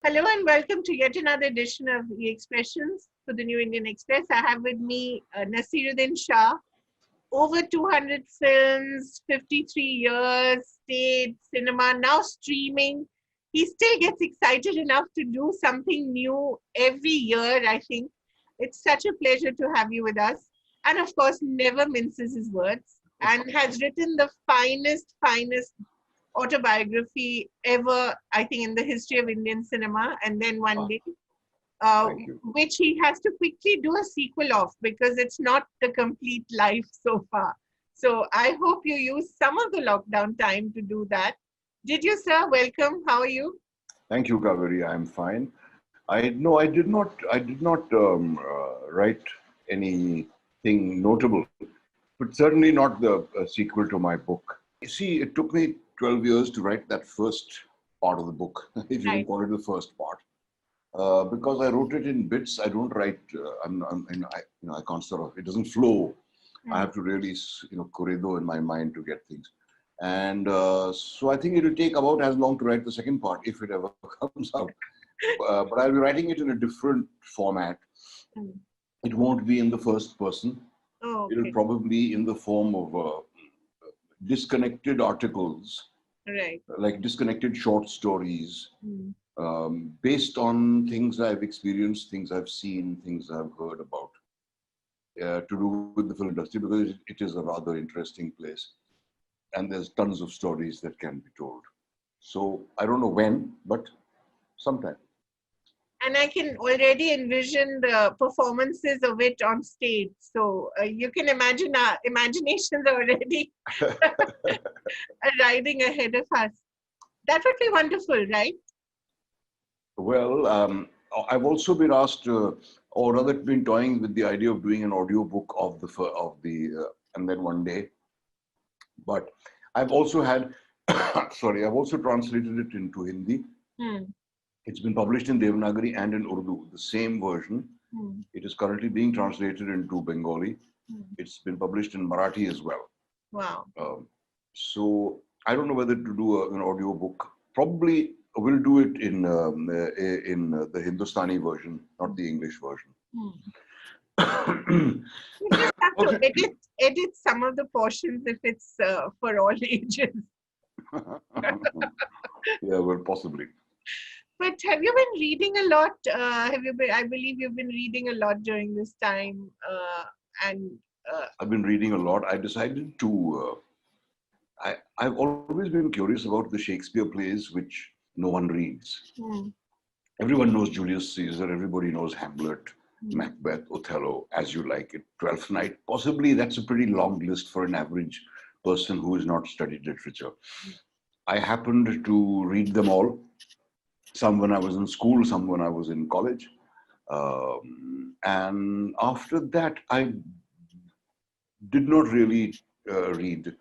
Hello and welcome to yet another edition of E-Expressions for the New Indian Express. I have with me Nasiruddin Shah. Over 200 films, 53 years, stage, cinema, now streaming. He still gets excited enough to do something new every year, I think. It's such a pleasure to have you with us. And of course, never minces his words and has written the finest autobiography ever, I think, in the history of Indian cinema. And then one Ah, day, thank you. which he has to quickly do a sequel of because it's not the complete life so far. So I hope you use some of the lockdown time to do that. Did you, sir? Welcome. How are you? Thank you, Kaveri. I'm fine. I no, I did not. I did not write anything notable, but certainly not the sequel to my book. You see, it took me 12 years to write that first part of the book, if you can Right. call it the first part, because I wrote it in bits. I don't write. I can't sort of. It doesn't flow. I Mm. have to really, corrido in my mind to get things. And so I think it will take about as long to write the second part, if it ever comes out. But I'll be writing it in a different format. Mm. It won't be in the first person. Oh, It'll okay. probably be in the form of disconnected articles, Right. like disconnected short stories, Mm. based on things I've experienced, things I've seen, things I've heard about, to do with the film industry, because it is a rather interesting place. And there's tons of stories that can be told. So I don't know when, but sometime. And I can already envision the performances of it on stage. So you can imagine our imaginations are already riding ahead of us. That would be wonderful, right? Well, I've also been asked, or rather, been toying with the idea of doing an audio book of and then one day. But I've also had, sorry, I've also translated it into Hindi. Hmm. It's been published in Devanagari and in Urdu, the same version. Hmm. It is currently being translated into Bengali. Hmm. It's been published in Marathi as well. Wow. So I don't know whether to do an audio book. Probably will do it in the Hindustani version, not the English version. Hmm. You just have to Okay. edit some of the portions if it's for all ages. Yeah, well, possibly. But have you been reading a lot? Have you been? I believe you've been reading a lot during this time, and I've been reading a lot. I decided to. I've always been curious about the Shakespeare plays which no one reads. hmm, Everyone knows Julius Caesar. Everybody knows Hamlet, hmm, Macbeth, Othello, As You Like It, Twelfth Night. Possibly that's a pretty long list for an average person who has not studied literature. I happened to read them all. Some when I was in school, some when I was in college. And after that, I did not really read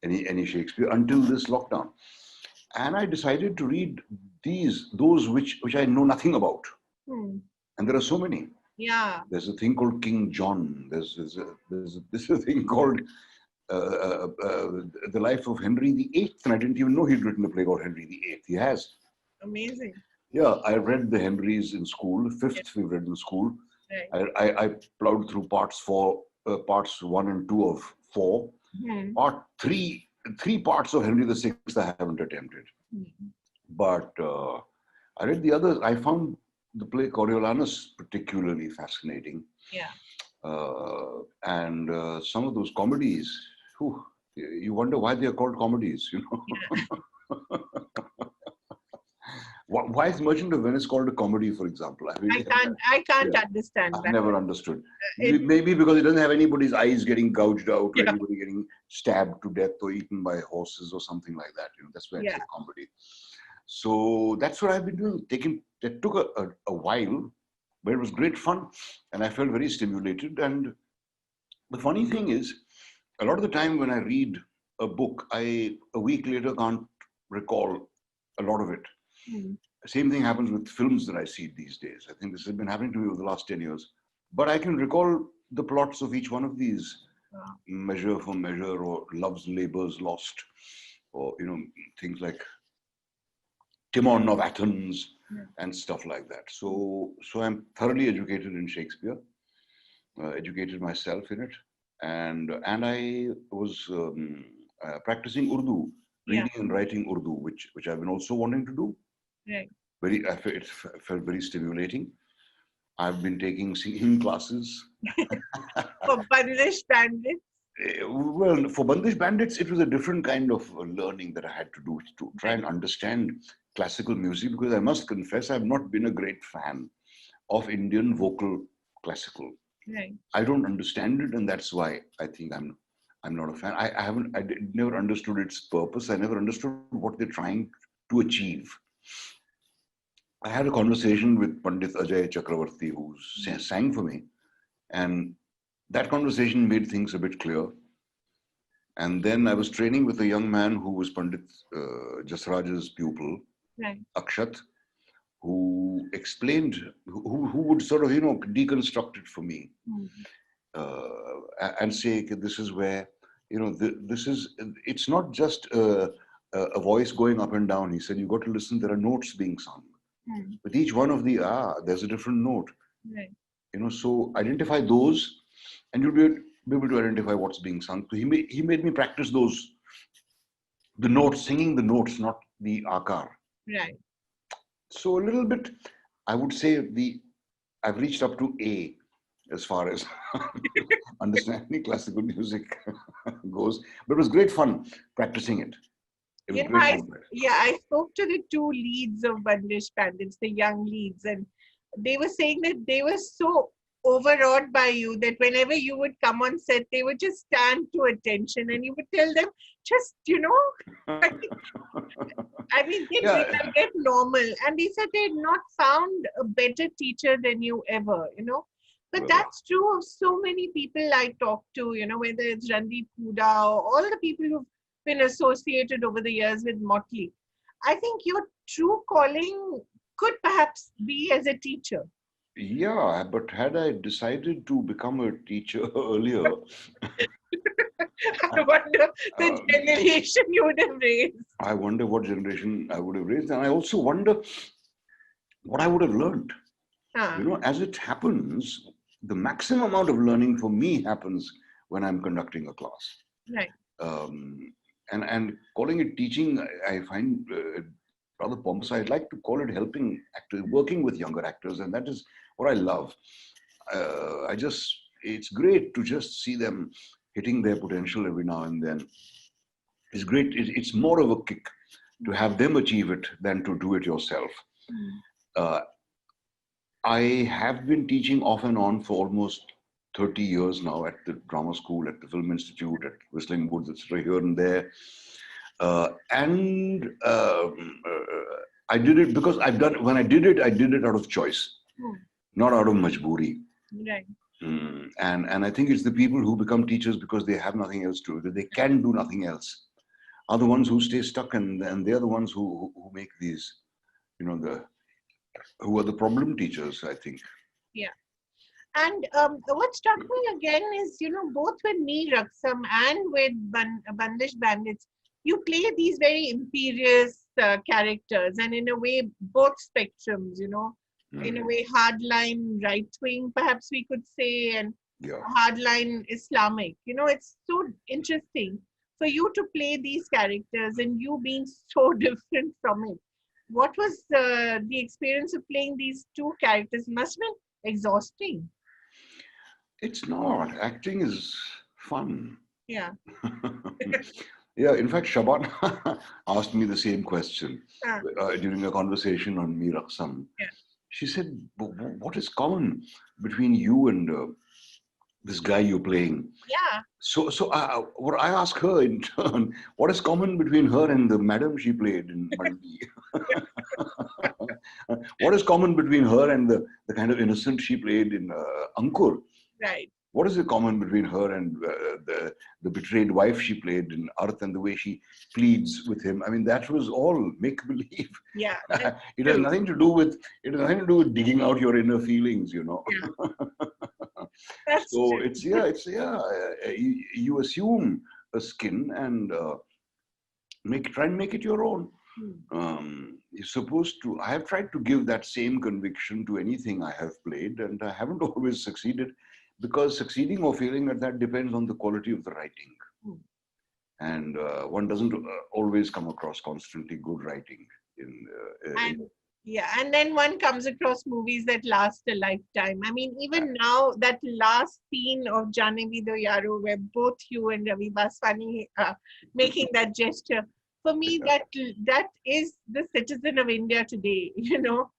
any Shakespeare until this lockdown. And I decided to read those which I know nothing about. hmm. And there are so many. Yeah, There's a thing called King John. There's a thing called The Life of Henry VIII. And I didn't even know he'd written a play called Henry VIII. He has. amazing. Yeah, I read the Henrys in school. Yes, Fifth we read in school. right. I plowed through parts 1 and 2 of 4. Hmm, Part 3, 3 parts of Henry VI I haven't attempted. hmm. But I read the others. I found the play Coriolanus particularly fascinating. Yeah. And some of those comedies, whew, you wonder why they are called comedies, you know. Why is Merchant of Venice called a comedy, for example? I really have I can't yeah, understand I've that. never understood. It, Maybe because it doesn't have anybody's eyes getting gouged out or yeah, anybody getting stabbed to death or eaten by horses or something like that. You know, that's why it's yeah. a comedy. So that's what I've been doing. That took a while, but it was great fun, and I felt very stimulated. And the funny thing is, a lot of the time when I read a book, I a week later can't recall a lot of it. Hmm, Same thing happens with films that I see these days. I think this has been happening to me over the last 10 years. But I can recall the plots of each one of these, wow. Measure for Measure or Love's Labour's Lost, or things like Timon of Athens. Yeah. and stuff like that. So I'm thoroughly educated in Shakespeare, educated myself in it, and I was practicing Urdu, Yeah. reading and writing Urdu, which I've been also wanting to do. Right. It felt very stimulating. I've been taking singing classes. For Bandish Bandits. Well, for Bandish Bandits, it was a different kind of learning that I had to do to try Right. and understand classical music, because I must confess I've not been a great fan of Indian vocal classical. Right. I don't understand it, and that's why I think I'm not a fan. Never understood its purpose. I never understood what they're trying to achieve. I had a conversation with Pandit Ajay Chakravarti, who sang for me, and that conversation made things a bit clear. And then I was training with a young man who was Pandit Jasraj's pupil, Right. Akshat, who explained, who would sort of, deconstruct it for me and say, "Okay, this is where, it's not just a voice going up and down." He said, "You got to listen, there are notes being sung. With each one of the there's a different note. Right. So identify those, and you'll be able to identify what's being sung." So he made me practice the notes, singing the notes, not the akar. Right. So a little bit, I would say I've reached up to A as far as understanding classical music goes. But it was great fun practicing it. It was You know, great fun. I spoke to the two leads of Bandish Bandits, the young leads, and they were saying that they were so overawed by you that whenever you would come on set, they would just stand to attention and you would tell them, just, I mean, get normal. And they said they had not found a better teacher than you ever, But Well, that's true of so many people I talk to, whether it's Randeep Huda or all the people who've been associated over the years with Motley. I think your true calling could perhaps be as a teacher. yeah, but had I decided to become a teacher earlier, I wonder the um, generation you would have raised. I wonder what generation I would have raised. And I also wonder what I would have learned. As it happens, the maximum amount of learning for me happens when I'm conducting a class. Right. And calling it teaching, I find rather pompous. I'd like to call it helping actors, working with younger actors, and that is what I love. It's great to just see them hitting their potential every now and then. It's great. It's more of a kick to have them achieve it than to do it yourself. I have been teaching off and on for almost 30 years now at the drama school, at the Film Institute, at Whistling Woods, etc., here and there. I did it because when I did it out of choice, not out of majboori. Right. And I think it's the people who become teachers because they have nothing else to do, that they can do nothing else, are the ones who stay stuck, and they're the ones who make these, who are the problem teachers, I think. Yeah. And what struck me again is, both with Me Raksam and with Bandish Bandits, you play these very imperious characters, and in a way, both spectrums, in a way, hardline right wing, perhaps we could say, and hardline Islamic. It's so interesting for you to play these characters and you being so different from it. What was the experience of playing these two characters? Must have been exhausting. It's not. Acting is fun. Yeah. Yeah, in fact, Shaban asked me the same question during a conversation on Me Raksam. Yeah. She said, "What is common between you and this guy you're playing?" Yeah. So what I asked her in turn, what is common between her and the madam she played in Bandi? What is common between her and the kind of innocent she played in Ankur? Right. What is the common between her and the betrayed wife she played in Arth, and the way she pleads with him? I mean, that was all make believe. Yeah. It has nothing to do with digging out your inner feelings, Yeah. That's So true. you assume a skin and try and make it your own. you're supposed to, I have tried to give that same conviction to anything I have played, and I haven't always succeeded, because succeeding or failing at that depends on the quality of the writing. Hmm. And one doesn't always come across constantly good writing in. And yeah, and then one comes across movies that last a lifetime. I mean, even now, that last scene of Janevi Do Yaro, where both you and Ravi Baswani making that gesture, for me, that is the citizen of India today.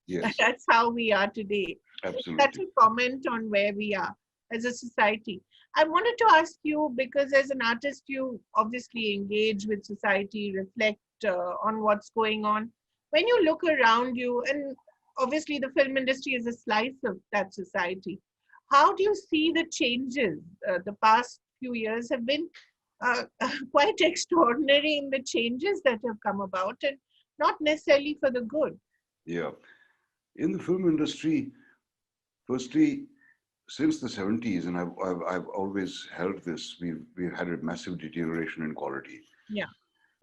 Yes, That's how we are today. It's such absolutely. a comment on where we are as a society. I wanted to ask you, because as an artist, you obviously engage with society, reflect on what's going on. When you look around you, and obviously the film industry is a slice of that society, how do you see the changes? The past few years have been uh, quite extraordinary in the changes that have come about, and not necessarily for the good. Yeah. In the film industry, firstly, since the 70s, and I've always held this, we've had a massive deterioration in quality. Yeah.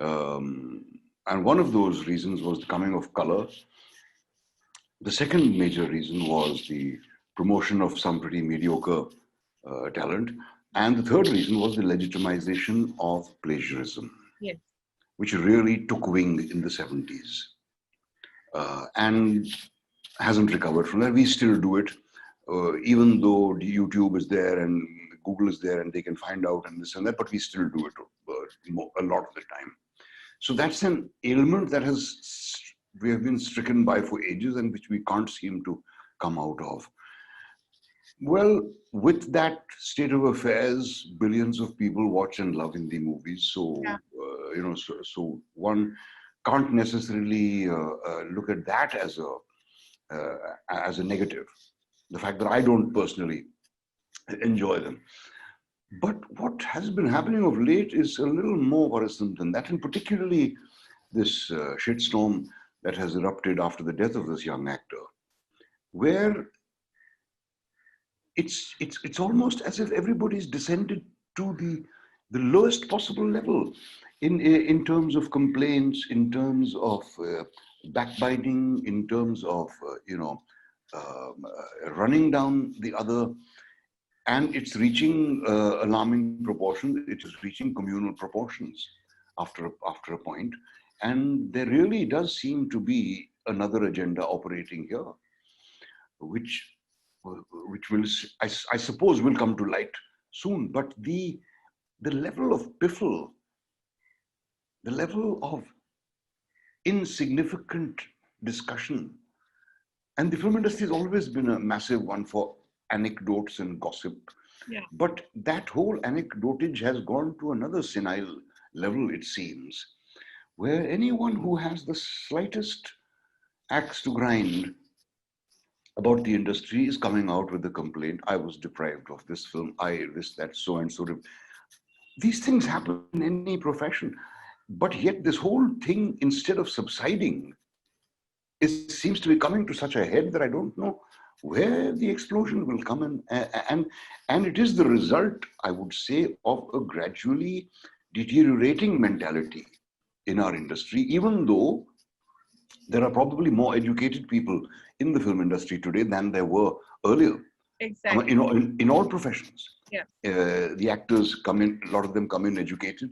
Um, and one of those reasons was the coming of color. The second major reason was the promotion of some pretty mediocre talent. And the third reason was the legitimization of plagiarism, Yes. which really took wing in the 70s and hasn't recovered from that. We still do it, even though the YouTube is there and Google is there and they can find out and this and that, but we still do it a lot of the time. So that's an ailment that we have been stricken by for ages and which we can't seem to come out of. Well, with that state of affairs, billions of people watch and love Hindi movies. So, Yeah. so one can't necessarily look at that as a negative. The fact that I don't personally enjoy them. But what has been happening of late is a little more worrisome than that, and particularly this shitstorm that has erupted after the death of this young actor, where it's almost as if everybody's descended to the lowest possible level in terms of complaints, in terms of backbiting, in terms of running down the other, and it's reaching alarming proportions. It is reaching communal proportions after a point, and there really does seem to be another agenda operating here, which will, I suppose, will come to light soon. But the level of piffle, the level of insignificant discussion, and the film industry has always been a massive one for anecdotes and gossip. Yeah. But that whole anecdotage has gone to another senile level, it seems, where anyone who has the slightest axe to grind about the industry is coming out with a complaint. I was deprived of this film. This, that, so and so. These things happen in any profession. But yet this whole thing, instead of subsiding, it seems to be coming to such a head that I don't know where the explosion will come in. And it is the result, I would say, of a gradually deteriorating mentality in our industry, even though there are probably more educated people in the film industry today than there were earlier. Exactly. In all professions. Yeah. The actors come in, a lot of them come in educated.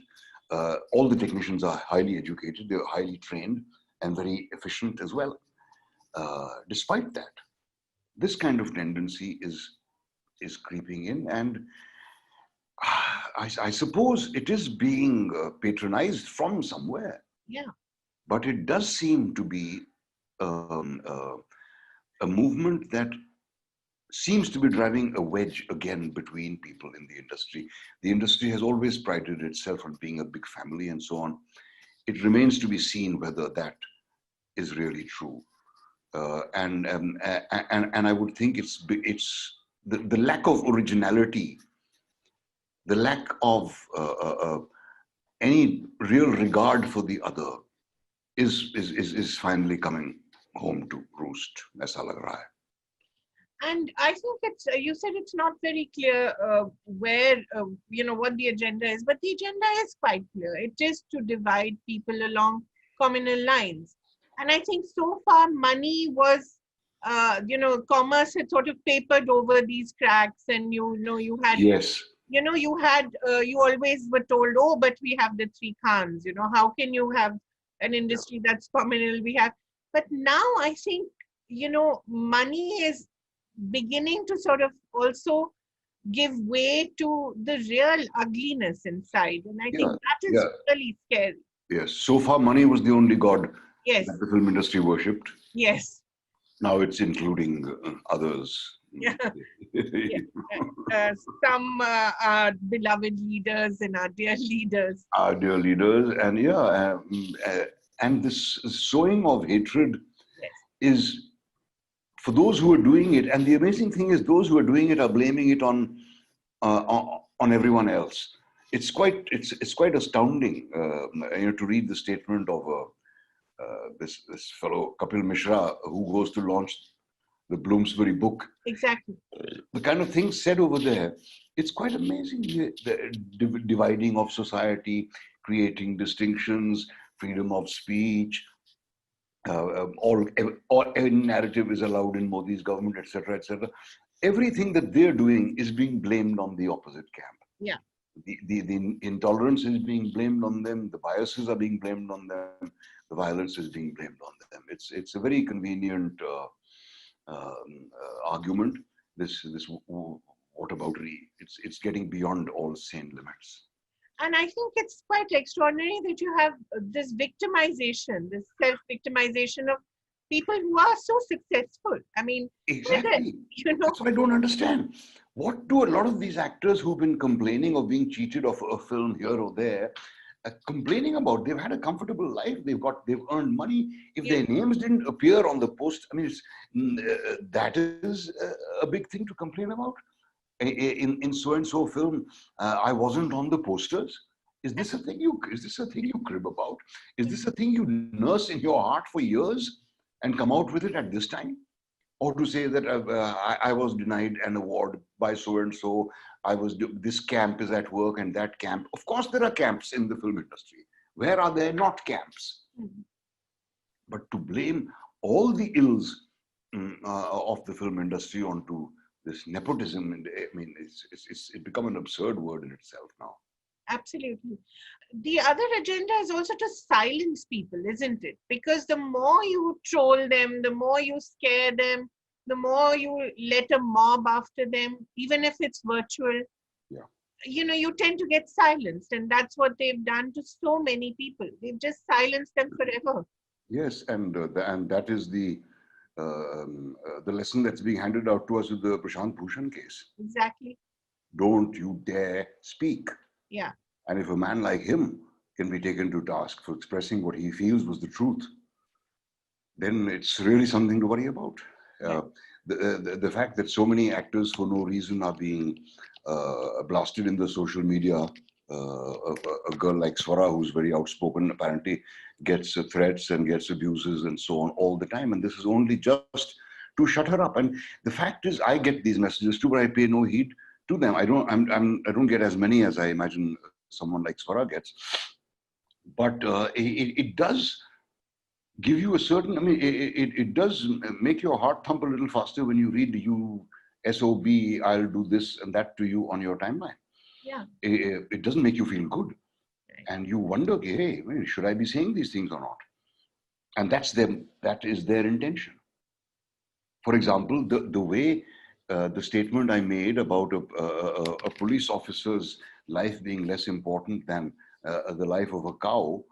All the technicians are highly educated, they're highly trained and very efficient as well. Despite that, this kind of tendency is creeping in, and I suppose it is being patronized from somewhere. Yeah. But it does seem to be a movement that seems to be driving a wedge again between people in the industry. The industry has always prided itself on being a big family and so on. It remains to be seen whether that is really true. And I would think it's the lack of originality, the lack of any real regard for the other is finally coming home to roost. Aisa lag raha hai. And I think it's, you said it's not very clear where, what the agenda is, but the agenda is quite clear. It is to divide people along communal lines. And I think so far money was, commerce had sort of papered over these cracks, and you had, Yes. you always were told, oh, but we have the three Khans, how can you have an Yeah. industry that's communal? We have, but now I think, money is beginning to sort of also give way to the real ugliness inside. And I Yeah. think that is Yeah. really scary. Yes. So far, money was the only god that Yes, the film industry worshipped. yes. Now it's including others. Yeah, yeah. Some are beloved leaders and our dear leaders. Our dear leaders, and yeah, and this sowing of hatred Yes, is for those who are doing it. And the amazing thing is, those who are doing it are blaming it on everyone else. It's quite astounding, to read the statement of this fellow Kapil Mishra, who goes to launch the Bloomsbury book. exactly. The kind of things said over there, it's quite amazing. The dividing of society, creating distinctions, freedom of speech, all narrative is allowed in Modi's government, etc., etc. Everything that they're doing is being blamed on the opposite camp. Yeah, The intolerance is being blamed on them. The biases are being blamed on them. The violence is being blamed on them. It's a very convenient argument. This whataboutery. It's getting beyond all sane limits. and I think it's quite extraordinary that you have this victimization, this self-victimization of people who are so successful. I mean, whether, Exactly. you know, That's what I don't understand. What do a lot of these actors who've been complaining of being cheated of a film here or there, complaining about? They've had a comfortable life. They've earned money. If yeah, their names didn't appear on the post, I mean, that is a big thing to complain about. In so and so film, I wasn't on the posters. Is this a thing you crib about? Is this a thing you nurse in your heart for years and come out with it at this time? Or to say that I was denied an award by so and so, this camp is at work and that camp. Of course, there are camps in the film industry. Where are there not camps? mhm, But to blame all the ills of the film industry onto this nepotism, and I mean, it's become an absurd word in itself now. absolutely. The other agenda is also to silence people, isn't it? Because the more you troll them, the more you scare them, the more you let a mob after them, even if it's virtual, Yeah. you tend to get silenced. And that's what they've done to so many people. They've just silenced them forever. Yes, and that is the lesson that's being handed out to us with the Prashant Bhushan case. Exactly. Don't you dare speak. Yeah. And if a man like him can be taken to task for expressing what he feels was the truth, then it's really something to worry about. Yeah. The fact that so many actors for no reason are being blasted in the social media. A girl like Swara, who's very outspoken, apparently gets threats and gets abuses and so on all the time. And this is only just to shut her up. And the fact is, I get these messages too, but I pay no heed to them. I don't get as many as I imagine someone like Swara gets. But it does give you a certain, I mean, it does make your heart thump a little faster when you read you SOB, I'll do this and that to you on your timeline. Yeah. It doesn't make you feel good. Right. And you wonder, hey, should I be saying these things or not? And that is their intention. For example, the way the statement I made about a police officer's life being less important than the life of a cow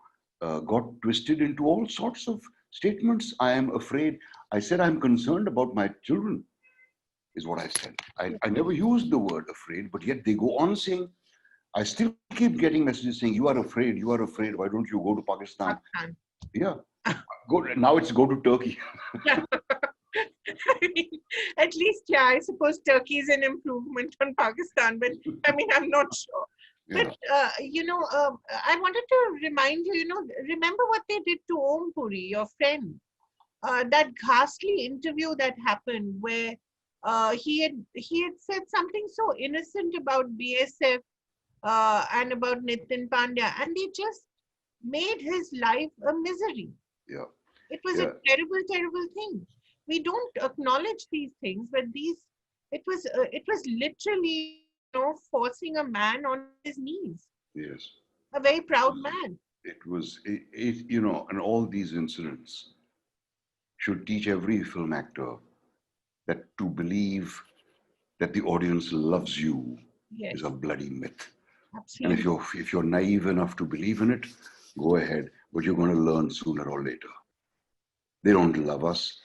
got twisted into all sorts of statements. I am afraid. I said I'm concerned about my children, is what I said. I never used the word afraid, but yet they go on saying, I still keep getting messages saying, you are afraid, why don't you go to Pakistan? Pakistan. Yeah, now it's go to Turkey. Yeah. I mean, at least, yeah, I suppose Turkey is an improvement on Pakistan, but I mean, I'm not sure. Yeah. But, I wanted to remind you, remember what they did to Om Puri, your friend? That ghastly interview that happened where he had said something so innocent about BSF and about Nitin Pandya, and they just made his life a misery. Yeah. It was a Yeah. terrible, terrible thing. We don't acknowledge these things, but it was literally, forcing a man on his knees, Yes. a very It proud was, man. and all these incidents should teach every film actor that to believe that the audience loves you is Yes, a bloody myth. And absolutely. if you're naive enough to believe in it, go ahead. But you're going to learn sooner or later. They don't love us.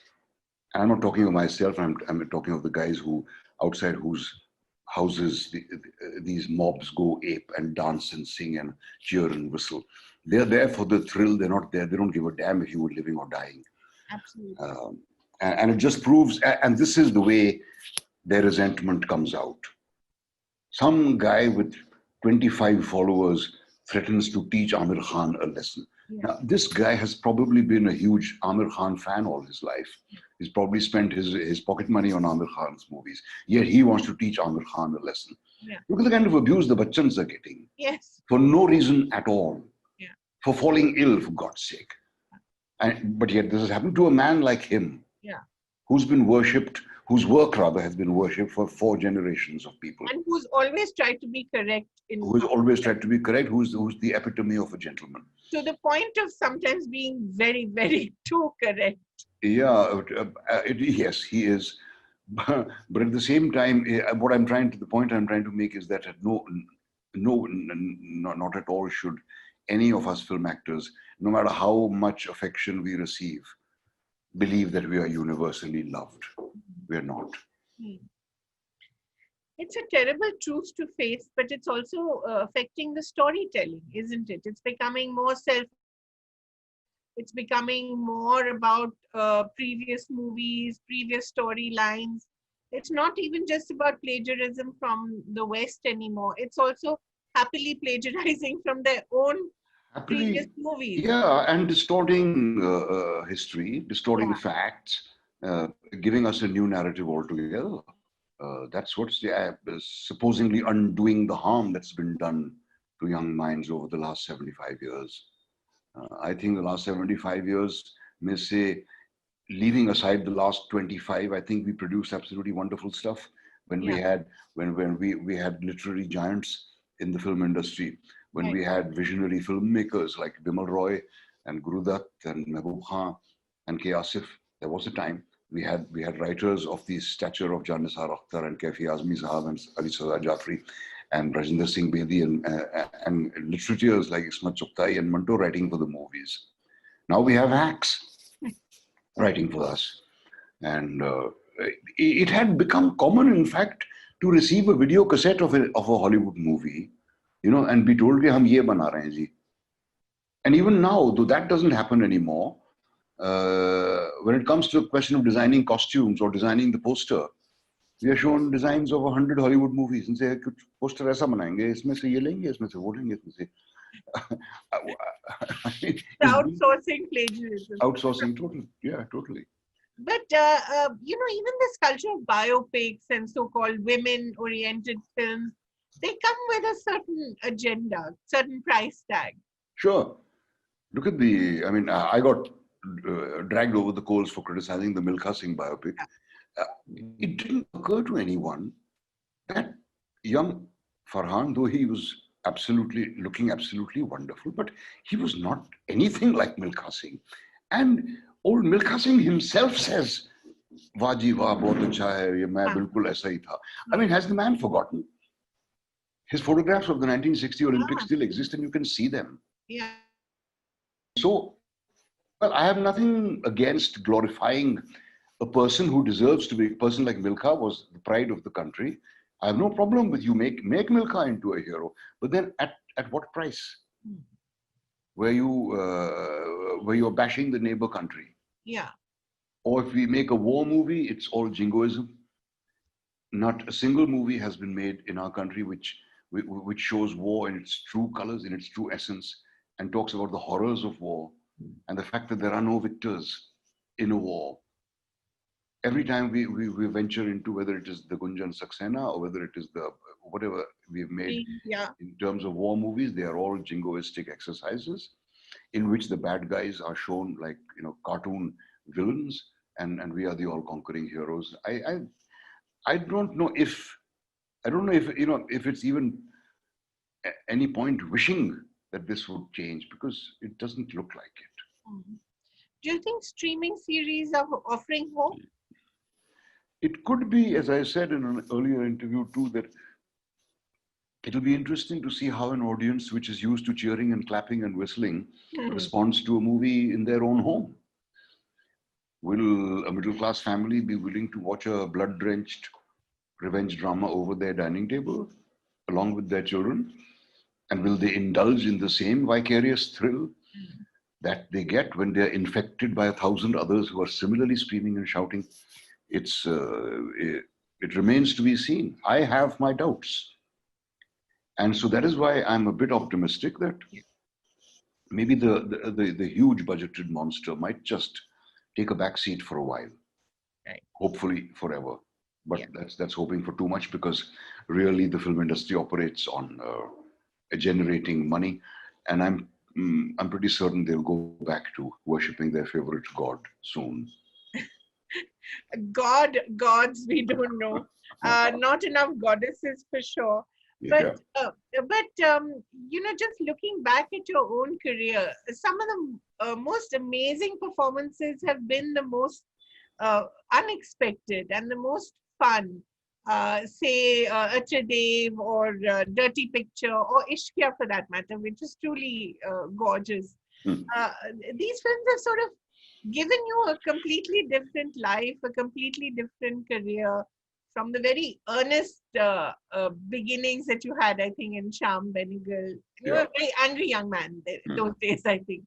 And I'm not talking of myself. I'm talking of the guys who outside whose houses these mobs go ape and dance and sing and cheer and whistle. They're there for the thrill. They're not there. They don't give a damn if you were living or dying. Absolutely. Um, and it just proves. And this is the way their resentment comes out. Some guy with 25 followers threatens to teach Amir Khan a lesson. Yeah. Now, this guy has probably been a huge Amir Khan fan all his life. He's probably spent his pocket money on Amir Khan's movies. Yet he wants to teach Amir Khan a lesson. Yeah. Look at the kind of abuse the Bachchans are getting Yes. for no reason at all. Yeah. For falling ill, for God's sake. But yet this has happened to a man like him. Yeah. Who's been worshipped, whose work rather has been worshipped for 4 generations of people. And who's always tried to be correct Who has always tried to be correct, who's the epitome of a gentleman. to the point of sometimes being very, very too correct. Yeah, yes, he is. But at the same time, the point I'm trying to make is that not at all should any of us film actors, no matter how much affection we receive, believe that we are universally loved. We are not. Hmm. It's a terrible truth to face, but it's also affecting the storytelling, isn't it? It's becoming more it's becoming more about previous movies, previous storylines. It's not even just about plagiarism from the West anymore. It's also happily plagiarizing from their own previous Happily, movies. yeah, and distorting history, distorting Yeah, facts, giving us a new narrative altogether. That's what's supposedly undoing the harm that's been done to young minds over the last 75 years. I think the last 75 years may say, leaving aside the last 25, I think we produced absolutely wonderful stuff when we yeah, had we had literary giants in the film industry, when right. we had visionary filmmakers like Bimal Roy and Guru Dutt and Mehboob Khan and K. Asif. There was a time we had writers of the stature of Jan Nisar Akhtar and Kaifi Azmi Sahab and Ali Sada Jafri and Rajinder Singh Bedi and literatures like Ismat Chugtai and Manto writing for the movies. Now we have hacks writing for us. And it had become common, in fact, to receive a video cassette of a Hollywood movie, and be told, "Ki hum ye bana rahe hain ji." And even now, though that doesn't happen anymore, when it comes to the question of designing costumes or designing the poster, we are shown designs of 100 Hollywood movies and say, "कुछ poster ऐसा बनाएंगे, इसमें से ये लेंगे, इसमें से वो लेंगे, इसमें से." It's been Crowdsourcing plagiarism. outsourcing totally. Yeah, totally. But even this culture of biopics and so-called women-oriented films, they come with a certain agenda, certain price tag. Sure. Look at I got dragged over the coals for criticizing the Milkha Singh biopic. It didn't occur to anyone that young Farhan, though he was looking absolutely wonderful, but he was not anything like Milkha Singh. And old Milkha Singh himself says, "Wah ji wah, bahut acha hai, ye main bilkul aisa hi tha." I mean, has the man forgotten? His photographs of the 1960 Olympics still exist and you can see them. Yeah. So, well, I have nothing against glorifying a person who deserves to be. A person like Milkha was the pride of the country. I have no problem with you make Milkha into a hero, but then at what price? Where you're bashing the neighbor country, Yeah. or if we make a war movie, it's all jingoism. Not a single movie has been made in our country which shows war in its true colors, in its true essence, and talks about the horrors of war and the fact that there are no victors in a war. Every time we venture into whether it is the Gunjan Saxena or whether it is the whatever we've made Yeah. in terms of war movies, they are all jingoistic exercises. in which the bad guys are shown like, cartoon villains, and we are the all-conquering heroes. I don't know if if it's even any point wishing that this would change, because it doesn't look like it. Mhm. Do you think streaming series are offering hope? It could be, as I said in an earlier interview too, that it'll be interesting to see how an audience which is used to cheering and clapping and whistling Mhm. responds to a movie in their own home. Will a middle class family be willing to watch a blood drenched revenge drama over their dining table along with their children? And will they indulge in the same vicarious thrill that they get when they're infected by 1,000 others who are similarly screaming and shouting? It remains to be seen. I have my doubts. And so that is why I'm a bit optimistic that maybe the huge budgeted monster might just take a back seat for a while, Right. hopefully forever. But Yeah. that's hoping for too much, because really the film industry operates on generating money, and I'm pretty certain they'll go back to worshipping their favorite god soon. Gods, we don't know. Not enough goddesses for sure. Yeah. But just looking back at your own career, some of the most amazing performances have been the most unexpected and the most fun. Say Atradev or Dirty Picture or Ishkia for that matter, which is truly gorgeous. Hmm. These films have sort of given you a completely different life, a completely different career from the very earnest beginnings that you had, I think, in Sham Benegal. You were Yeah. a very angry young man those days, I think.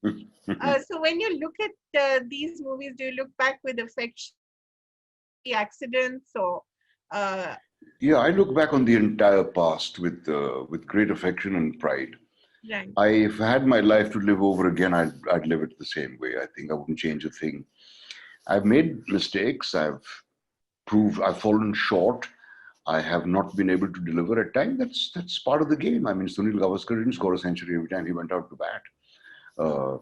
So when you look at these movies, do you look back with affection, the accidents, or Yeah, I look back on the entire past with great affection and pride. right? If I had my life to live over again, I'd live it the same way. I think I wouldn't change a thing. I've made mistakes. I've fallen short. I have not been able to deliver at times. That's part of the game. I mean, Sunil Gavaskar didn't score a century every time he went out to bat. Uh,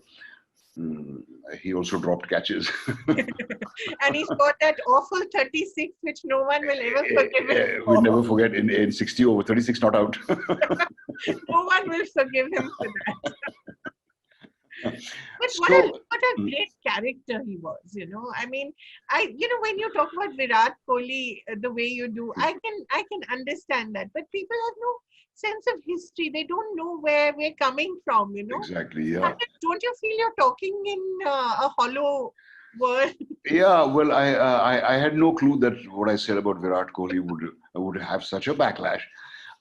he also dropped catches. And he scored that awful 36, which no one will ever forgive him We'll for. never forget in 60 over 36 not out. No one will forgive him for that. But what So, a great character he was, you know. I mean, when you talk about Virat Kohli the way you do, I can understand that. But people have no sense of history. They don't know where we're coming from, you know. exactly, yeah. Don't you feel you're talking in a hollow world? Yeah, well, I had no clue that what I said about Virat Kohli would have such a backlash.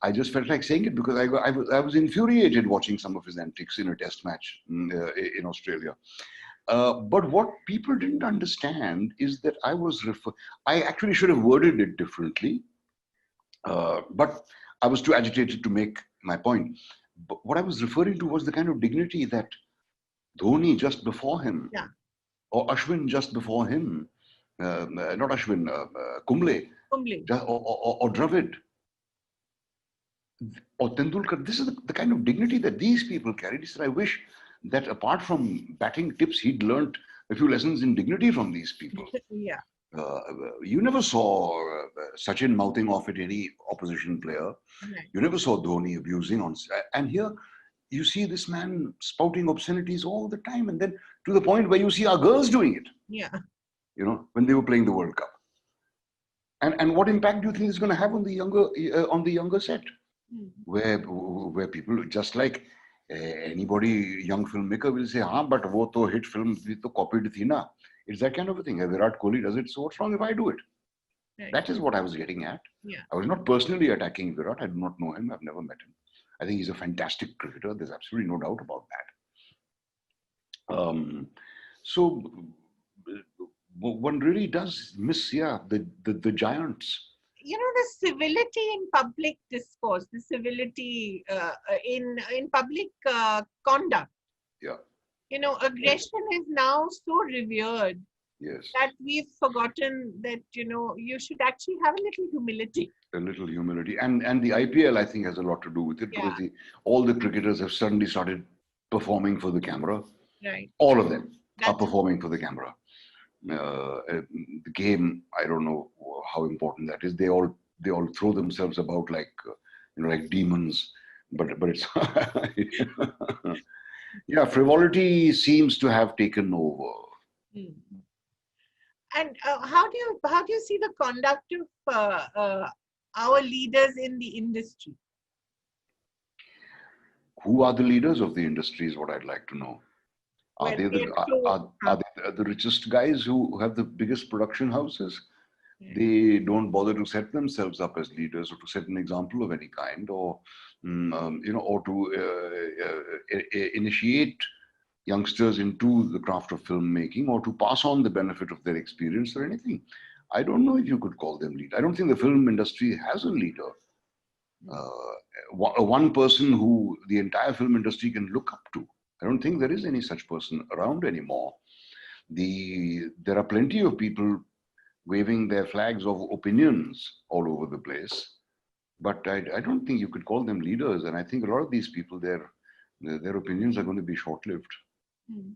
I just felt like saying it because I was infuriated watching some of his antics in a test match in Australia. But what people didn't understand is that I actually should have worded it differently, but I was too agitated to make my point. But what I was referring to was the kind of dignity that Dhoni just before him, Yeah. or Ashwin just before him, not Ashwin, Kumble, Kumble. or Dravid, or Tendulkar. This is the kind of dignity that these people carried. He said, I wish that apart from batting tips, he'd learnt a few lessons in dignity from these people. Yeah. You never saw Sachin mouthing off at any opposition player. Right. You never saw Dhoni abusing on. And here you see this man spouting obscenities all the time. And then to the point where you see our girls doing it. Yeah. You know, when they were playing the World Cup. And what impact do you think it's going to have on the younger set? Where people, just like anybody, young filmmaker will say, "Haan, but wo to hit film bhi to copied thi na." It's that kind of a thing. Virat Kohli does it, so what's wrong if I do it? Right. That is what I was getting at. Yeah. I was not personally attacking Virat. I do not know him. I've never met him. I think he's a fantastic cricketer. There's absolutely no doubt about that. So one really does miss, the giants. You know, the civility in public discourse, the civility in public conduct. Yeah. You know, aggression is now so revered Yes. that we've forgotten that, you know, you should actually have a little humility. A little humility. And the IPL, I think, has a lot to do with it, because all the cricketers have suddenly started performing for the camera. Right. All of them are That's performing for the camera. The game, I don't know how important that is. They all throw themselves about like like demons, but it's yeah, frivolity seems to have taken over. mm. And how do you see the conduct of our leaders in the industry? Who are the leaders of the industry is what I'd like to know. Are Well, they they're so are they the richest guys who have the biggest production houses? yeah. They don't bother to set themselves up as leaders or to set an example of any kind, or or to initiate youngsters into the craft of filmmaking, or to pass on the benefit of their experience or anything. I don't know if you could call them lead. I don't think the film industry has a leader. One person who the entire film industry can look up to. I don't think there is any such person around anymore. There are plenty of people waving their flags of opinions all over the place, but I don't think you could call them leaders. And I think a lot of these people, their opinions are going to be short-lived. Hmm.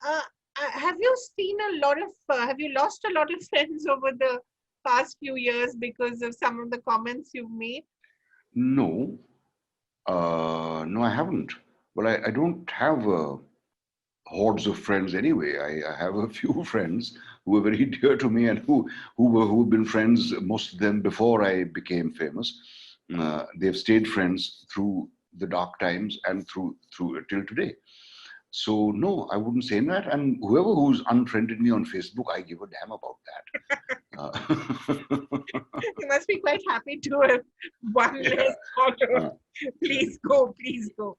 Uh, have you seen a lot of? Have you lost a lot of friends over the past few years because of some of the comments you've made? No, no, I haven't. But I don't have hordes of friends anyway. I have a few friends who are very dear to me and who've been friends, most of them before I became famous. They've stayed friends through the dark times and through till today. So no, I wouldn't say that. And whoever who's unfriended me on Facebook, I give a damn about that. You must be quite happy to have one Yeah. less follower. Please go, please go.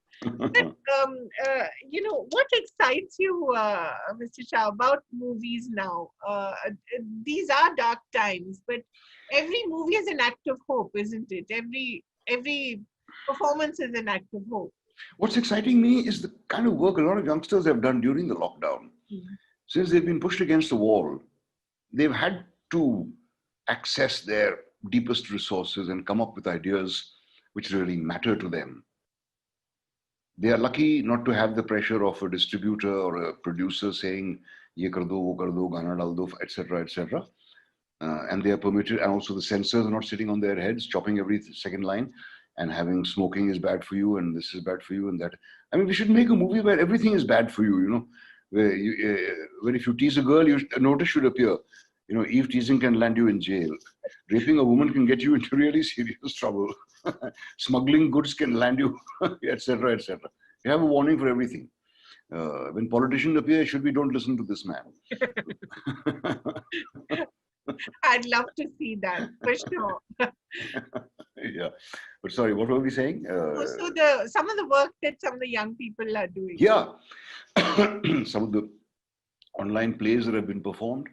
What excites you, Mr. Shah, about movies now? These are dark times, but every movie is an act of hope, isn't it? Every performance is an act of hope. What's exciting me is the kind of work a lot of youngsters have done during the lockdown. Mm. Since they've been pushed against the wall, they've had to access their deepest resources and come up with ideas which really matter to them. They are lucky not to have the pressure of a distributor or a producer saying, ye kar do, wo kar do, gana dal do, etc., etc. And they are permitted, and also the censors are not sitting on their heads, chopping every second line and having smoking is bad for you and this is bad for you and that. I mean, we should make a movie where everything is bad for you, where if you tease a girl, a notice should appear. Eve teasing can land you in jail. Raping a woman can get you into really serious trouble. Smuggling goods can land you, etc., etc. You have a warning for everything. When politicians appear, it should be don't listen to this man. I'd love to see that for sure. Yeah, but sorry, what were we saying? Also, some of the work that some of the young people are doing. Yeah, some of the online plays that have been performed,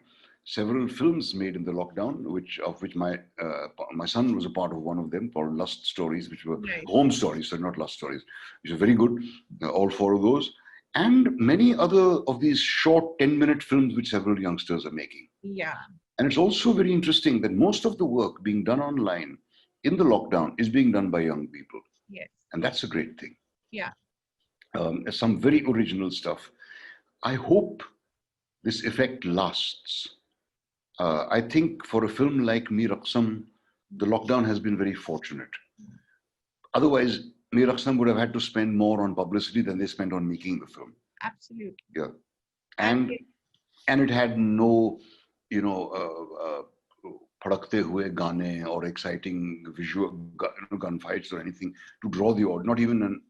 several films made in the lockdown, of which my son was a part of one of them, called Lust Stories, which were Right. home stories, so not lust stories, which are very good. All four of those, and many other of these short 10-minute films which several youngsters are making. Yeah. And it's also very interesting that most of the work being done online in the lockdown is being done by young people. Yes. And that's a great thing. Yeah. Some very original stuff. I hope this effect lasts. I think for a film like Mir Aqsam, the lockdown has been very fortunate. Otherwise, Mir Aqsam would have had to spend more on publicity than they spent on making the film. Absolutely. Yeah. And And it had no, padakte hue gaane or exciting visual gunfights or anything to draw the audience. Not even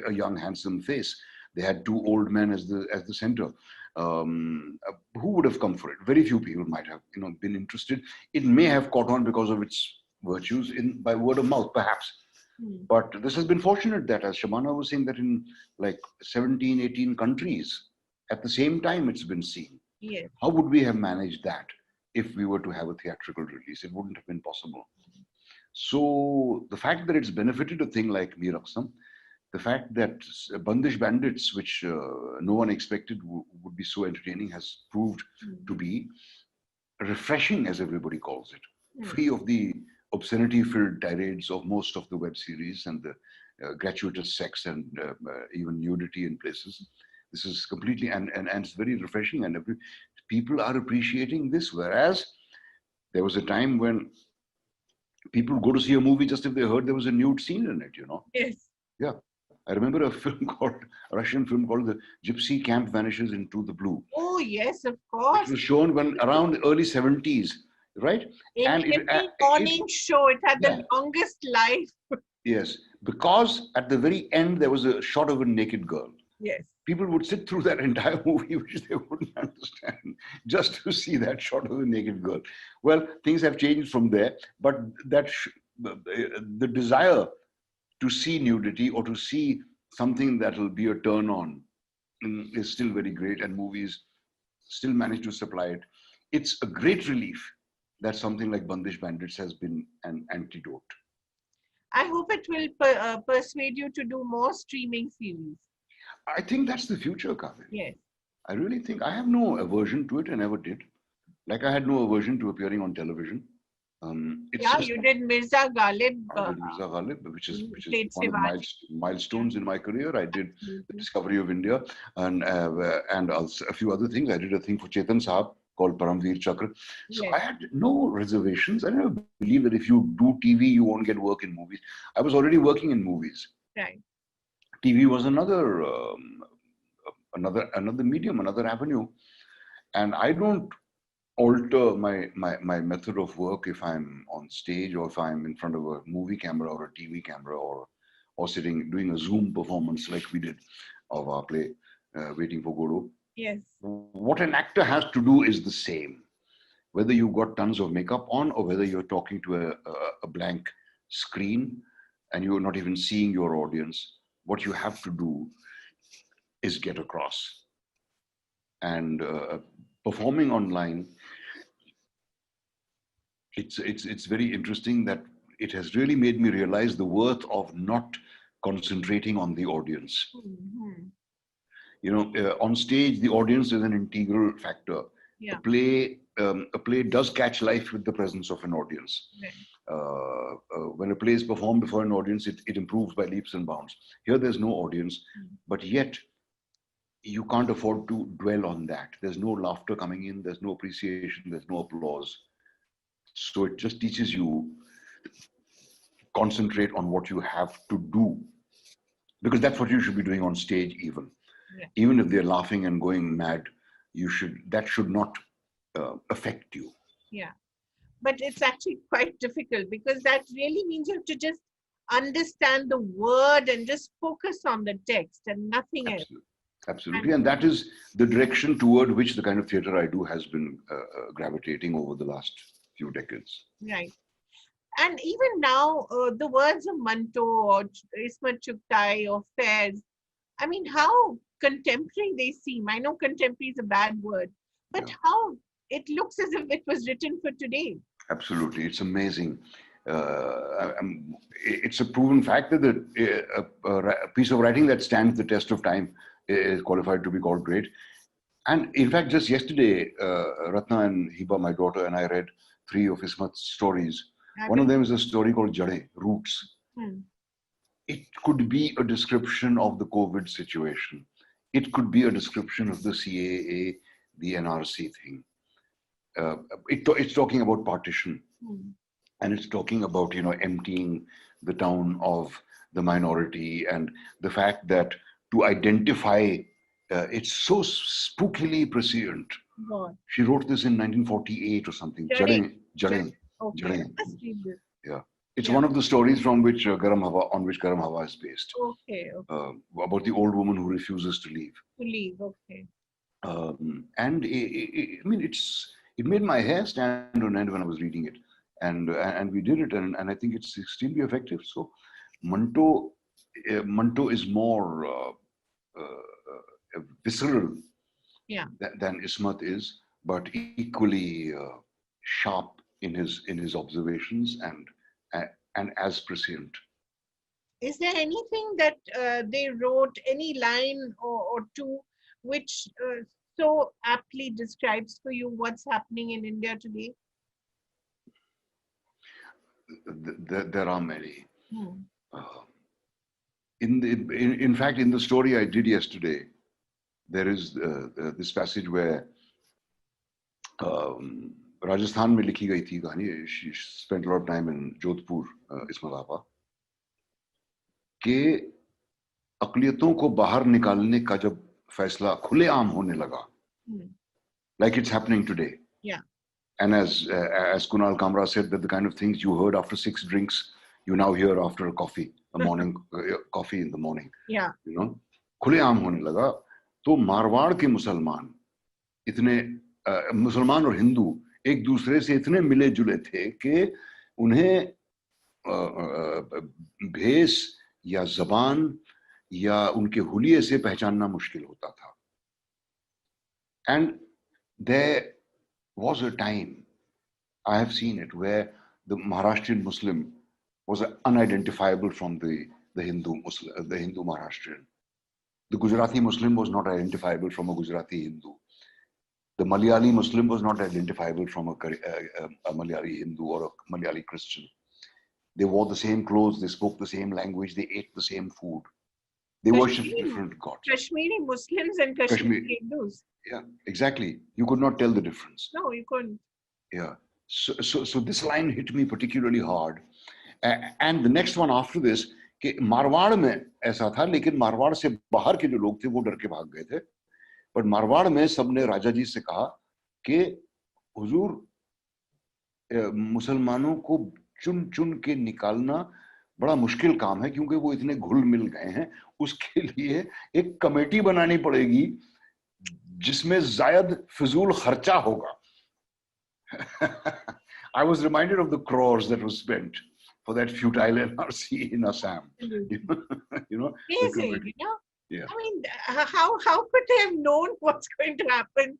a young handsome face. They had two old men as the center. Who would have come for it? Very few people might have been interested. It may have caught on because of its virtues by word of mouth, perhaps. But this has been fortunate that, as Shabana was saying, that in like 17, 18 countries at the same time it's been seen. yes. How would we have managed that if we were to have a theatrical release? It wouldn't have been possible. So the fact that it's benefited a thing like Mir Aqsam, the fact that Bandish Bandits, which no one expected would be so entertaining, has proved to be refreshing, as everybody calls it, free of the obscenity-filled tirades of most of the web series and the gratuitous sex and even nudity in places. This is completely, and it's very refreshing, and people are appreciating this. Whereas there was a time when people would go to see a movie just if they heard there was a nude scene in it, Yes. Yeah. I remember a a Russian film called The Gypsy Camp Vanishes into the Blue, Oh, yes, of which course. was shown when around the early 70s, right? In And every morning show, it had yeah, the longest life. yes, because at the very end there was a shot of a naked girl. Yes. People would sit through that entire movie, which they wouldn't understand, just to see that shot of a naked girl. Well, things have changed from there, but the desire to see nudity or to see something that will be a turn on is still very great, and movies still manage to supply it. It's a great relief that something like Bandish Bandits has been an antidote. I hope it will persuade you to do more streaming series. I think that's the future, Kaveri. Yes. I really think I have no aversion to it. I never did. Like I had no aversion to appearing on television. It's Yeah, just you did Mirza Ghalib. I did Mirza Ghalib, which is Played one of the Shivaji. milestones in my career. I did the Absolutely. Discovery of India, and also a few other things. I did a thing for Chetan Saab called Paramveer Chakra. So Yes. I had no reservations. I never believed that if you do TV, you won't get work in movies. I was already working in movies. Right. TV was another medium, another avenue, and I don't alter my method of work if I'm on stage or if I'm in front of a movie camera or a TV camera or sitting doing a Zoom performance like we did of our play Waiting for Godot. Yes. What an actor has to do is the same, whether you've got tons of makeup on or whether you're talking to a blank screen and you're not even seeing your audience. What you have to do is get across. And performing online, it's very interesting that it has really made me realize the worth of not concentrating on the audience. Mhm. On stage, the audience is an integral factor. Yeah. A play does catch life with the presence of an audience. Right. When a play is performed before an audience, it improves by leaps and bounds. Here, there's no audience, but yet you can't afford to dwell on that. There's no laughter coming in, there's no appreciation, there's no applause. So it just teaches you concentrate on what you have to do, because that's what you should be doing on stage. Even if they're laughing and going mad, that should not affect you. Yeah. But it's actually quite difficult because that really means you have to just understand the word and just focus on the text and nothing else. Absolutely. And that is the direction toward which the kind of theater I do has been gravitating over the last few decades. Right. And even now, the words of Manto or Ismat Chugtai or Fairs, I mean, how contemporary they seem. I know contemporary is a bad word, but how it looks as if it was written for today. Absolutely. It's amazing. It's a proven fact that a piece of writing that stands the test of time is qualified to be called great. And in fact, just yesterday, Ratna and Hiba, my daughter, and I read 3 of Ismat's stories. One of them is a story called Jade, Roots. It could be a description of the COVID situation. It could be a description of the CAA, the NRC thing. It's talking about partition. And it's talking about, emptying the town of the minority, and the fact that to identify, it's so spookily prescient. God. She wrote this in 1948 or something. Jade. Okay. Yeah. It's one of the stories from which Garam Hawa is based. Okay. About the old woman who refuses to leave. Okay. And I mean, it made my hair stand on end when I was reading it. And we did it, and I think it's extremely effective. So Manto is more visceral than Ismat is, but equally sharp in his observations and as prescient. Is there anything that they wrote, any line or two, which so aptly describes for you what's happening in India today? There are many. In fact, in the story I did yesterday, there is this passage where Rajasthan में लिखी गई थी कहानी. She spent a lot of time in Jodhpur, Ismail Apa, कि अकलियतों को बाहर निकालने का जब फैसला खुलेआम होने लगा, like it's happening today. Yeah. And as Kunal Kamra said, that the kind of things you heard after 6 drinks, you now hear after a coffee, a morning coffee in the morning. Yeah. You know, खुलेआम होने लगा. तो मारवाड़ के मुसलमान इतने मुसलमान और हिंदू एक दूसरे से इतने मिले जुले थे कि उन्हें भेष या जबान या उनके हुलिये से पहचानना मुश्किल होता था. And there was a time, I have seen it, where the Maharashtrian Muslim was unidentifiable from the Hindu Muslim, the Hindu Maharashtrian. The Gujarati Muslim was not identifiable from a Gujarati Hindu. The Malayali Muslim was not identifiable from a Malayali Hindu or a Malayali Christian. They wore the same clothes, they spoke the same language, they ate the same food. They worshipped different gods. Kashmiri Muslims and Kashmiri Hindus. Yeah, exactly. You could not tell the difference. No, you couldn't. Yeah. So this line hit me particularly hard. And the next one after this, कि मारवाड़ में ऐसा था, लेकिन मारवाड़ से बाहर के जो लोग थे वो डर के भाग गए थे. पर मारवाड़ में सबने राजा जी से कहा कि हुजूर मुसलमानों को चुन चुन के निकालना बड़ा मुश्किल काम है, क्योंकि वो इतने घुल मिल गए हैं. उसके लिए एक कमेटी बनानी पड़ेगी जिसमें जायद फिजूल खर्चा होगा. I was reminded of the crores that was spent for that futile NRC in Assam. You know, amazing, you know? Yeah. I mean, how could they have known what's going to happen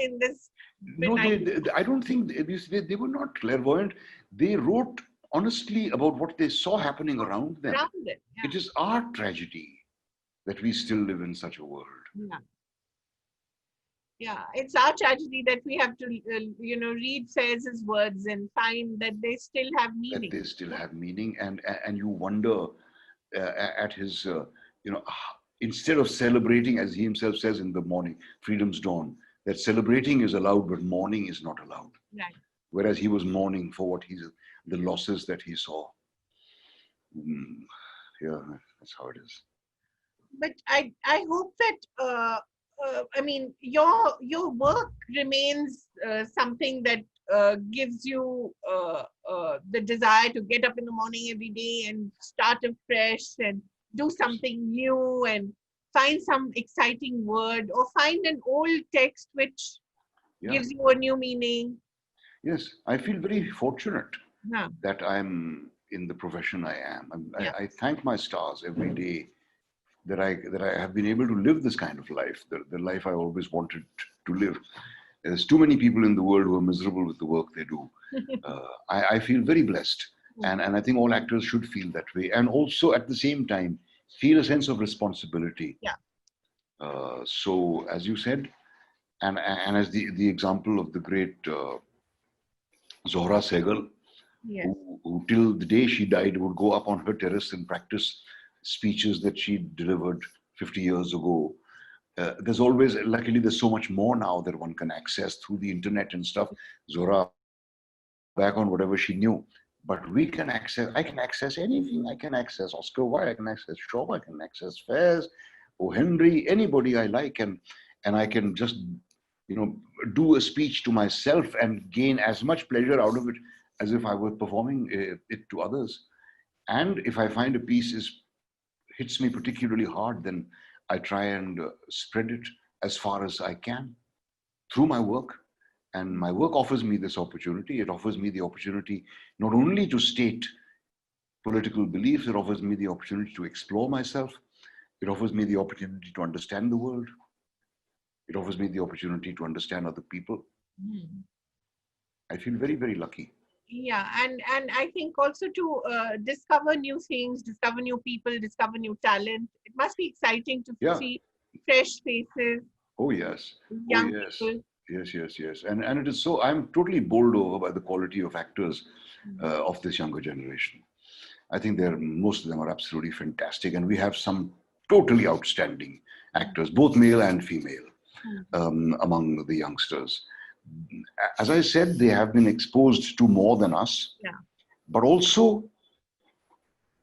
in this? No, I don't think they were not clairvoyant. They wrote honestly about what they saw happening around them. Yeah. It is our tragedy that we still live in such a world. Yeah. Yeah, it's our tragedy that we have to, read Fairz's words and find that they still have meaning. That they still have meaning, and you wonder at his, instead of celebrating, as he himself says in the morning, Freedom's Dawn, that celebrating is allowed, but mourning is not allowed. Right. Whereas he was mourning for the losses that he saw. Yeah, that's how it is. But I hope that your work remains something that gives you the desire to get up in the morning every day and start afresh and do something new and find some exciting word or find an old text which gives you a new meaning. Yes, I feel very fortunate that I'm in the profession I am. I thank my stars every day that I have been able to live this kind of life, the life I always wanted to live. There's too many people in the world who are miserable with the work they do. I feel very blessed, and I think all actors should feel that way, and also at the same time feel a sense of responsibility. Yeah. So as you said, and as the example of the great Zohra Sehgal, who till the day she died would go up on her terrace and practice speeches that she delivered 50 years ago. There's always, luckily, there's so much more now that one can access through the internet and stuff. Zohra, back on whatever she knew, but I can access anything. I can access Oscar Wilde, I can access Shaw, I can access Fairs, O. Henry, anybody I like, and I can just, do a speech to myself and gain as much pleasure out of it as if I were performing it to others. And if I find a piece hits me particularly hard, then I try and spread it as far as I can through my work. And my work offers me this opportunity. It offers me the opportunity not only to state political beliefs, it offers me the opportunity to explore myself. It offers me the opportunity to understand the world. It offers me the opportunity to understand other people. I feel very, very lucky. Yeah, and I think also to discover new things, discover new people, discover new talent. It must be exciting to see fresh faces. Oh yes. Young people. Yes. And it is so, I'm totally bowled over by the quality of actors of this younger generation. I think most of them are absolutely fantastic, and we have some totally outstanding actors, both male and female, Hmm. among the youngsters. As I said, they have been exposed to more than us, Yeah. but also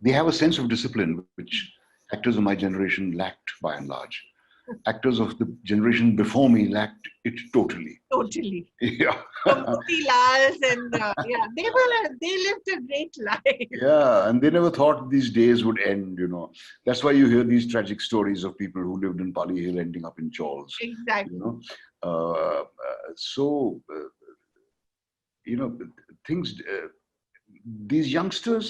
they have a sense of discipline, which actors of my generation lacked by and large. Actors of the generation before me lacked it totally. Totally. Yeah. So Motilals and yeah, they lived a great life. Yeah, and they never thought these days would end. That's why you hear these tragic stories of people who lived in Pali Hill ending up in chawls, you Exactly. know. So, things, these youngsters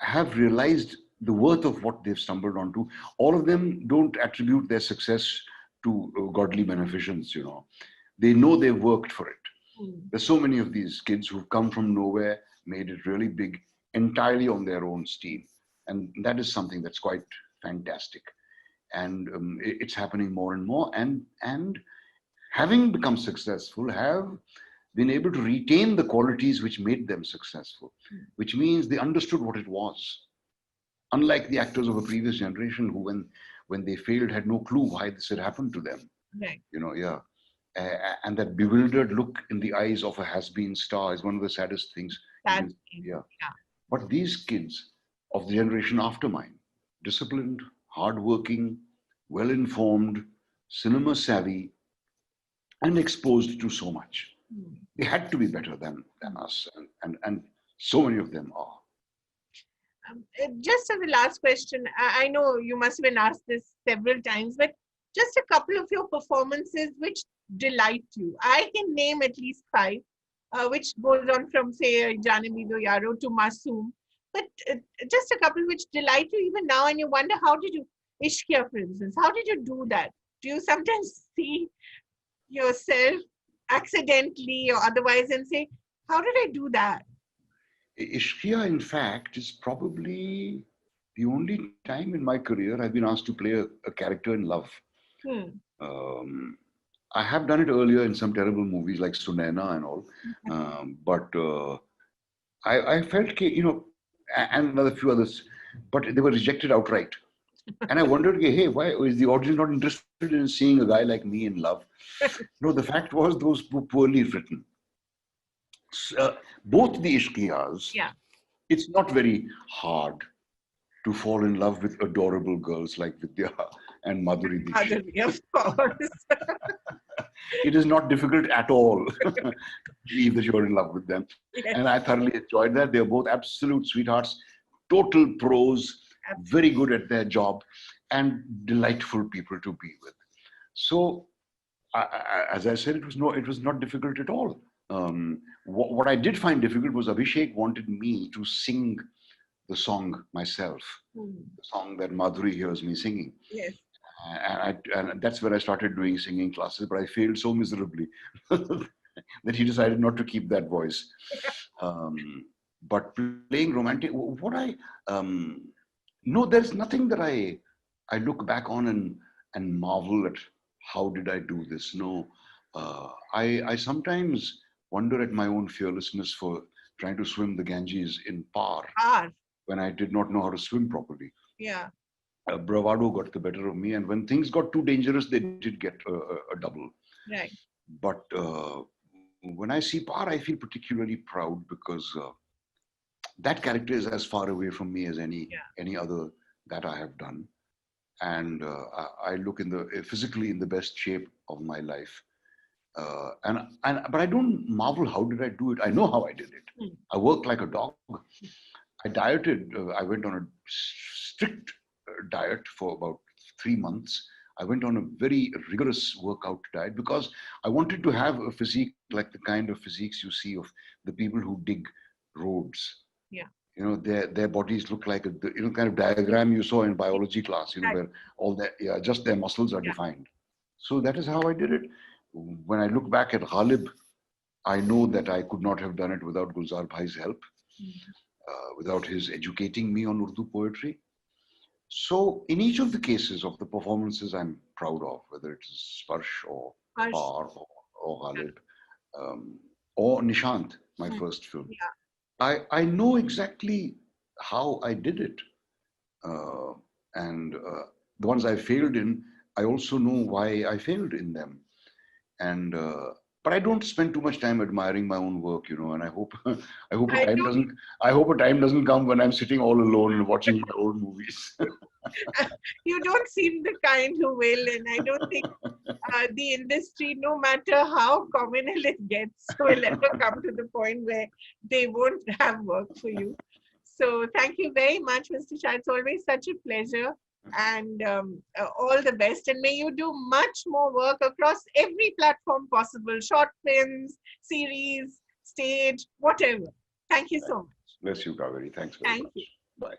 have realized the worth of what they've stumbled onto. All of them don't attribute their success to godly beneficence. They know they've worked for it. Hmm. There's so many of these kids who've come from nowhere, made it really big entirely on their own steam. And that is something that's quite fantastic. And it's happening more and more. And having become successful, have been able to retain the qualities which made them successful, which means they understood what it was. Unlike the actors of a previous generation who, when they failed, had no clue why this had happened to them. Right. Yeah. And that bewildered look in the eyes of a has-been star is one of the saddest things you That can see. Yeah. yeah. But these kids of the generation after mine, disciplined, hardworking, well-informed, cinema savvy, and exposed to so much. Hmm. They had to be better than us, and so many of them are. Just as a last question, I know you must have been asked this several times, but just a couple of your performances which delight you. I can name at least five, which goes on from, say, Jaane Bhi Do Yaro to Masoom. But just a couple which delight you even now, and you wonder, how did you, Ishqiya, for instance, how did you do that? Do you sometimes see yourself accidentally or otherwise and say, how did I do that? Ishqiya, in fact, is probably the only time in my career I've been asked to play a character in love. Hmm. Um, I have done it earlier in some terrible movies like Sunaina and all, but I felt, and another few others, but they were rejected outright. And I wondered, okay, hey, why is the audience not interested in seeing a guy like me in love? No, the fact was those were poorly written. Both the Ishqiyas, Yeah. it's not very hard to fall in love with adorable girls like Vidya and Madhuri Dixit. Madhuri, of course. It is not difficult at all to believe that you're in love with them. Yes, And I thoroughly enjoyed that. They're both absolute sweethearts, total pros, very good at their job, and delightful people to be with. So, as I said, it was not difficult at all. What I did find difficult was Abhishek wanted me to sing the song myself, absolutely. the song that Madhuri hears me singing. Yes. And that's where I started doing singing classes, but I failed so miserably that he decided not to keep that voice. But playing romantic, what I no, there's nothing that I look back on and marvel at. How did I do this? No, I sometimes wonder at my own fearlessness for trying to swim the Ganges in par R. when I did not know how to swim properly. Yeah. Bravado got the better of me, and when things got too dangerous, they did get a double. Right. But when I see Par, I feel particularly proud because that character is as far away from me as Yeah. any other that I have done, and I look in the physically in the best shape of my life. And but I don't marvel how did I do it. I know how I did it. Hmm. I worked like a dog. I dieted. I went on a strict diet for about 3 months. I went on a very rigorous workout diet because I wanted to have a physique like the kind of physiques you see of the people who dig roads. Yeah. Their bodies look like a kind of diagram you saw in biology class. Right. Where all just their muscles are Yeah. defined. So that is how I did it. When I look back at Ghalib, I know that I could not have done it without Gulzar Bhai's help, Mhm. without his educating me on Urdu poetry. So, in each of the cases of the performances I'm proud of, whether it's Sparsh or Harsh. Par or Ghalib or Nishant, my Hmm. first film, Yeah. I know exactly how I did it. Uh, and the ones I failed in, I also know why I failed in them. And but I don't spend too much time admiring my own work, and I hope I hope I don't I hope a time doesn't come when I'm sitting all alone and watching my old movies. you don't seem the kind who will, and I don't think the industry, no matter how communal it gets, will ever come to the point where they won't have work for you. So thank you very much, Mr. Shah. It's always such a pleasure, and all the best. And may you do much more work across every platform possible: short films, series, stage, whatever. Thank you so much. Bless you, Kaveri. Thanks very Thank much. you. Bye.